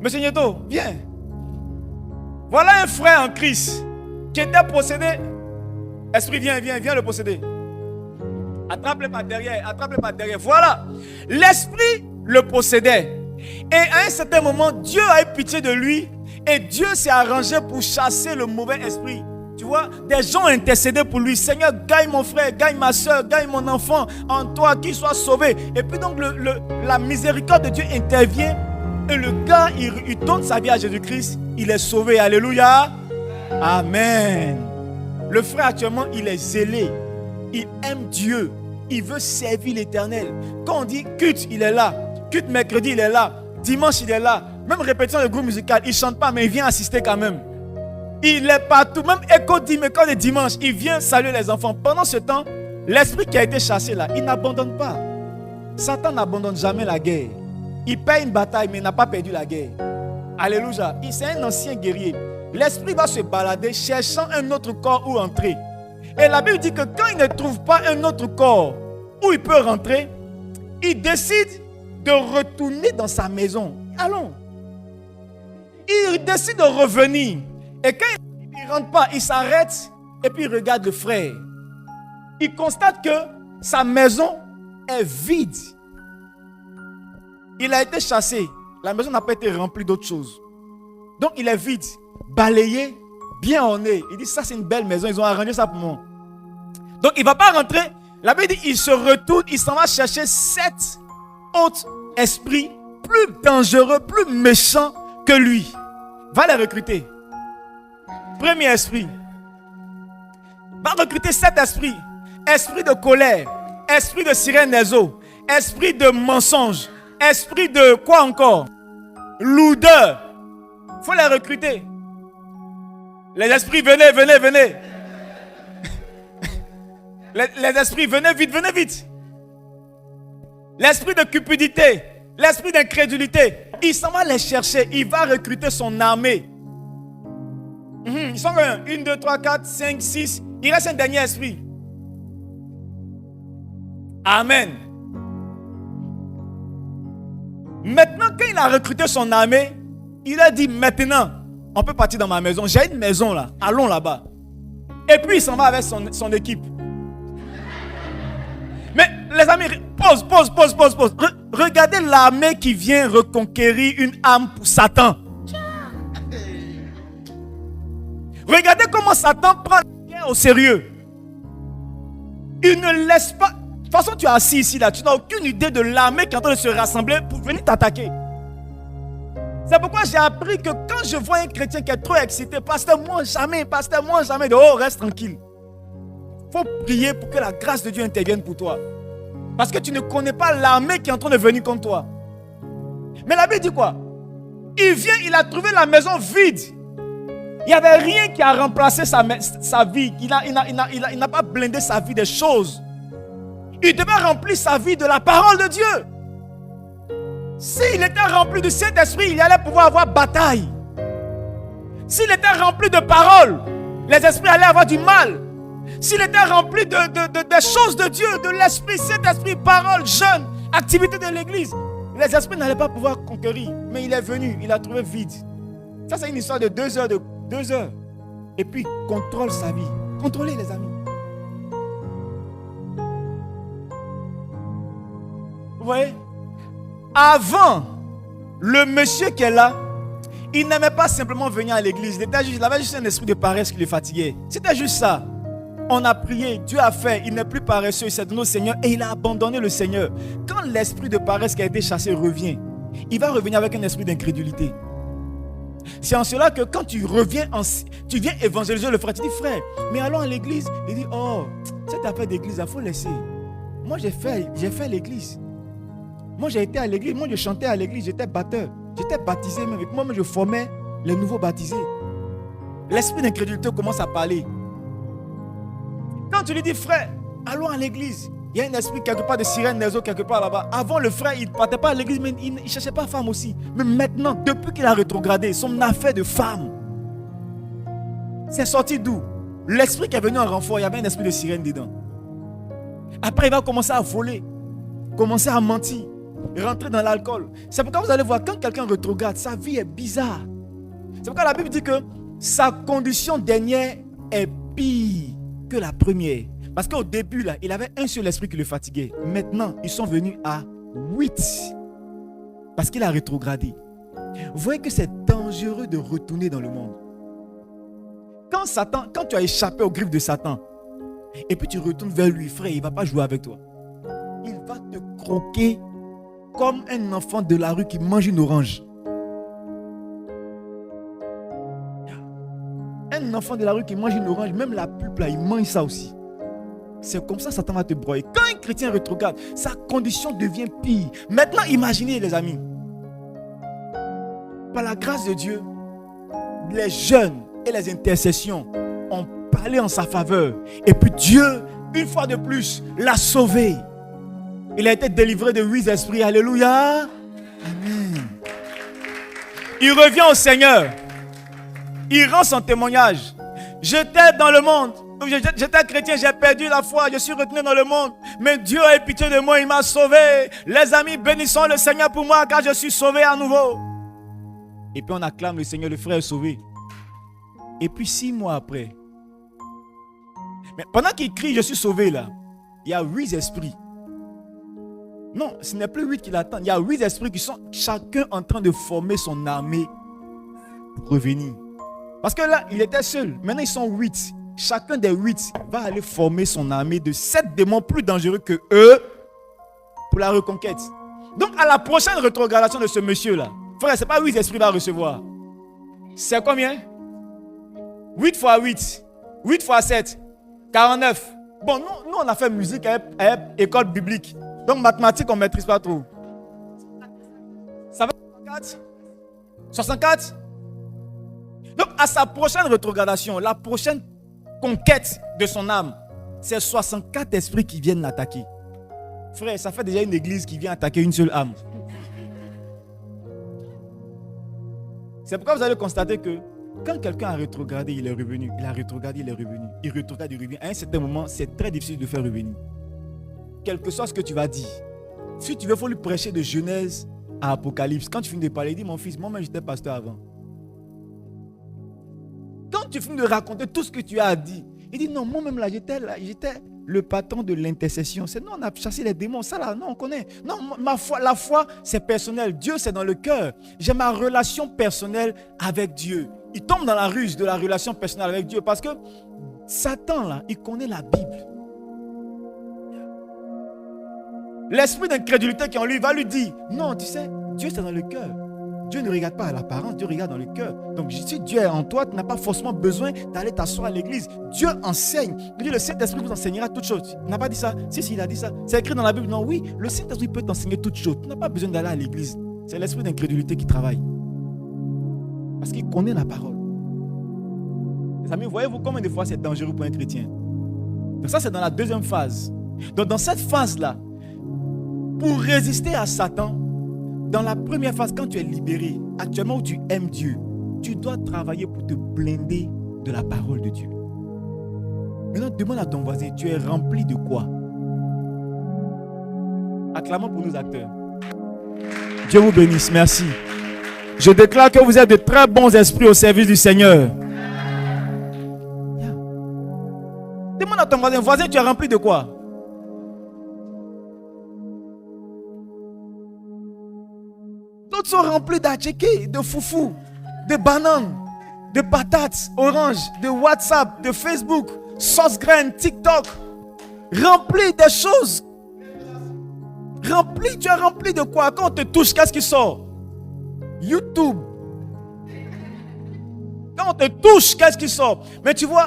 Monsieur Nieto, viens. Voilà un frère en Christ qui était possédé. Esprit, viens le posséder. Attrape-le par derrière. Voilà. L'esprit le possédait. Et à un certain moment, Dieu a eu pitié de lui. Et Dieu s'est arrangé pour chasser le mauvais esprit. Tu vois, des gens ont intercédé pour lui. Seigneur, gagne mon frère, gagne ma soeur, gagne mon enfant en toi, qu'il soit sauvé. Et puis donc, la miséricorde de Dieu intervient. Et le gars, il donne sa vie à Jésus-Christ. Il est sauvé. Alléluia. Amen. Le frère actuellement, il est zélé. Il aime Dieu. Il veut servir l'Éternel. Quand on dit culte, il est là. Culte mercredi, il est là. Dimanche, il est là. Même répétition de groupe musical, il ne chante pas, mais il vient assister quand même. Il est partout. Même écho de dimanche, il vient saluer les enfants. Pendant ce temps, l'esprit qui a été chassé là, il n'abandonne pas. Satan n'abandonne jamais la guerre. Il paye une bataille, mais il n'a pas perdu la guerre. Alléluia. C'est un ancien guerrier. L'esprit va se balader cherchant un autre corps où entrer. Et la Bible dit que quand il ne trouve pas un autre corps où il peut rentrer, il décide de retourner dans sa maison. Allons. Il décide de revenir. Et quand il ne rentre pas, il s'arrête et puis il regarde le frère. Il constate que sa maison est vide. Il a été chassé. La maison n'a pas été remplie d'autre chose. Donc il est vide, balayé, bien orné. Il dit ça c'est une belle maison, ils ont arrangé ça pour moi. Donc il ne va pas rentrer. La Bible dit il se retourne, il s'en va chercher 7 autres esprits plus dangereux, plus méchants que lui. Va les recruter. Premier esprit. Va recruter 7 esprits. Esprit de colère, esprit de sirène des eaux, esprit de mensonge, esprit de quoi encore? Lourdeur. Il faut les recruter. Les esprits, venez. Les esprits, venez vite. L'esprit de cupidité, l'esprit d'incrédulité, il s'en va les chercher. Il va recruter son armée. Ils sont 1, 2, 3, 4, 5, 6. Il reste un dernier esprit. Amen. Maintenant, quand il a recruté son armée, il a dit maintenant, on peut partir dans ma maison. J'ai une maison là, allons là-bas. Et puis il s'en va avec son équipe. Mais les amis, pause. Regardez l'armée qui vient reconquérir une âme pour Satan. Regardez comment Satan prend la guerre au sérieux. Il ne laisse pas. De toute façon, tu es assis ici là, tu n'as aucune idée de l'armée qui est en train de se rassembler pour venir t'attaquer. C'est pourquoi j'ai appris que quand je vois un chrétien qui est trop excité, pasteur, moi jamais, oh, reste tranquille. Il faut prier pour que la grâce de Dieu intervienne pour toi. Parce que tu ne connais pas l'armée qui est en train de venir contre toi. Mais la Bible dit quoi? Il vient, il a trouvé la maison vide. Il n'y avait rien qui a remplacé sa vie. Il n'a pas blindé sa vie des choses. Il devait remplir sa vie de la parole de Dieu. S'il était rempli du Saint-Esprit, il allait pouvoir avoir bataille. S'il était rempli de paroles, les esprits allaient avoir du mal. S'il était rempli des choses de Dieu, de l'Esprit, Saint-Esprit, parole, jeûne, activité de l'église, les esprits n'allaient pas pouvoir conquérir. Mais il est venu, il a trouvé vide. Ça, c'est une histoire de 2 heures. 2 heures. Et puis, contrôle sa vie. Contrôlez, les amis. Vous voyez? Avant, le monsieur qui est là, il n'aimait pas simplement venir à l'église. Il avait juste un esprit de paresse qui le fatiguait. C'était juste ça. On a prié, Dieu a fait, il n'est plus paresseux, il s'est donné au Seigneur et il a abandonné le Seigneur. Quand l'esprit de paresse qui a été chassé revient, il va revenir avec un esprit d'incrédulité. C'est en cela que quand tu reviens, tu viens évangéliser le frère, tu dis frère, mais allons à l'église. Il dit oh, cette affaire d'église, il faut laisser. Moi j'ai fait l'église. Moi j'ai été à l'église, moi je chantais à l'église, j'étais batteur, j'étais baptisé même. Et moi je formais les nouveaux baptisés. L'esprit d'incrédulité commence à parler. Quand tu lui dis frère, allons à l'église, il y a un esprit quelque part de sirène des eaux quelque part là-bas. Avant le frère, il ne partait pas à l'église, mais il ne cherchait pas femme aussi. Mais maintenant, depuis qu'il a rétrogradé, son affaire de femme, c'est sorti d'où? L'esprit qui est venu en renfort, il y avait un esprit de sirène dedans. Après, il va commencer à voler, commencer à mentir, rentrer dans l'alcool. C'est pourquoi vous allez voir, quand quelqu'un rétrograde, sa vie est bizarre. C'est pourquoi la Bible dit que sa condition dernière est pire que la première. Parce qu'au début, là, il avait un seul esprit qui le fatiguait. Maintenant, ils sont venus à 8. Parce qu'il a rétrogradé. Vous voyez que c'est dangereux de retourner dans le monde. Quand tu as échappé aux griffes de Satan, et puis tu retournes vers lui, frère, il ne va pas jouer avec toi. Il va te croquer comme un enfant de la rue qui mange une orange. Un enfant de la rue qui mange une orange, même la pulpe là, il mange ça aussi. C'est comme ça Satan va te broyer. Quand un chrétien rétrograde, sa condition devient pire. Maintenant, imaginez les amis. Par la grâce de Dieu, les jeunes et les intercessions ont parlé en sa faveur. Et puis Dieu, une fois de plus, l'a sauvé. Il a été délivré de 8 esprits. Alléluia. Amen. Il revient au Seigneur. Il rend son témoignage. J'étais dans le monde. J'étais chrétien, j'ai perdu la foi. Je suis retenu dans le monde. Mais Dieu a eu pitié de moi, il m'a sauvé. Les amis, bénissons le Seigneur pour moi, car je suis sauvé à nouveau. Et puis on acclame le Seigneur, le frère est sauvé. Et puis 6 mois après, mais pendant qu'il crie, je suis sauvé là, il y a 8 esprits. Non, ce n'est plus 8 qui l'attendent. Il y a 8 esprits qui sont chacun en train de former son armée pour revenir. Parce que là, il était seul. Maintenant, ils sont 8. Chacun des 8 va aller former son armée de 7 démons plus dangereux que eux pour la reconquête. Donc, à la prochaine rétrogradation de ce monsieur-là, frère, ce n'est pas 8 esprits qu'il va recevoir. C'est combien? 8 fois 8. 8 fois 7. 49. Bon, nous on a fait musique à école biblique. Donc, mathématiques, on ne maîtrise pas trop. Ça va 64? 64? Donc, à sa prochaine rétrogradation, la prochaine conquête de son âme, c'est 64 esprits qui viennent l'attaquer. Frère, ça fait déjà une église qui vient attaquer une seule âme. C'est pourquoi vous allez constater que quand quelqu'un a rétrogradé, il est revenu. Il a rétrogradé, il est revenu. Il rétrograde, il revient. À un certain moment, c'est très difficile de faire revenir. Quel que soit ce que tu vas dire. Si tu veux, il faut lui prêcher de Genèse à Apocalypse. Quand tu finis de parler, il dit, mon fils, moi-même j'étais pasteur avant. Quand tu finis de raconter tout ce que tu as dit, il dit, non, moi-même là, j'étais le patron de l'intercession. C'est non, on a chassé les démons. Ça là, non, on connaît. Non, la foi, c'est personnel. Dieu, c'est dans le cœur. J'ai ma relation personnelle avec Dieu. Il tombe dans la ruse de la relation personnelle avec Dieu parce que Satan, là, il connaît la Bible. L'esprit d'incrédulité qui est en lui va lui dire, non, tu sais, Dieu, c'est dans le cœur. Dieu ne regarde pas à l'apparence, Dieu regarde dans le cœur. Donc, si Dieu est en toi, tu n'as pas forcément besoin d'aller t'asseoir à l'église. Dieu enseigne. Il dit, le Saint-Esprit vous enseignera toutes choses. Il n'a pas dit ça. Si, il a dit ça. C'est écrit dans la Bible. Non, oui, le Saint-Esprit peut t'enseigner toutes choses. Tu n'as pas besoin d'aller à l'église. C'est l'esprit d'incrédulité qui travaille. Parce qu'il connaît la parole. Les amis, voyez-vous combien de fois c'est dangereux pour un chrétien? Donc ça, c'est dans la deuxième phase. Donc dans cette phase-là, pour résister à Satan, dans la première phase, quand tu es libéré, actuellement où tu aimes Dieu, tu dois travailler pour te blinder de la parole de Dieu. Maintenant, demande à ton voisin, tu es rempli de quoi? Acclamons pour nos acteurs. Dieu vous bénisse, merci. Je déclare que vous êtes de très bons esprits au service du Seigneur. Demande à ton voisin, tu es rempli de quoi? D'autres sont remplis d'atchéké, de foufou, de bananes, de patates, oranges, de WhatsApp, de Facebook, sauce graine, TikTok. Remplis des choses. Rempli, tu es rempli de quoi? Quand on te touche, qu'est-ce qui sort? YouTube. Quand on te touche, qu'est-ce qui sort? Mais tu vois,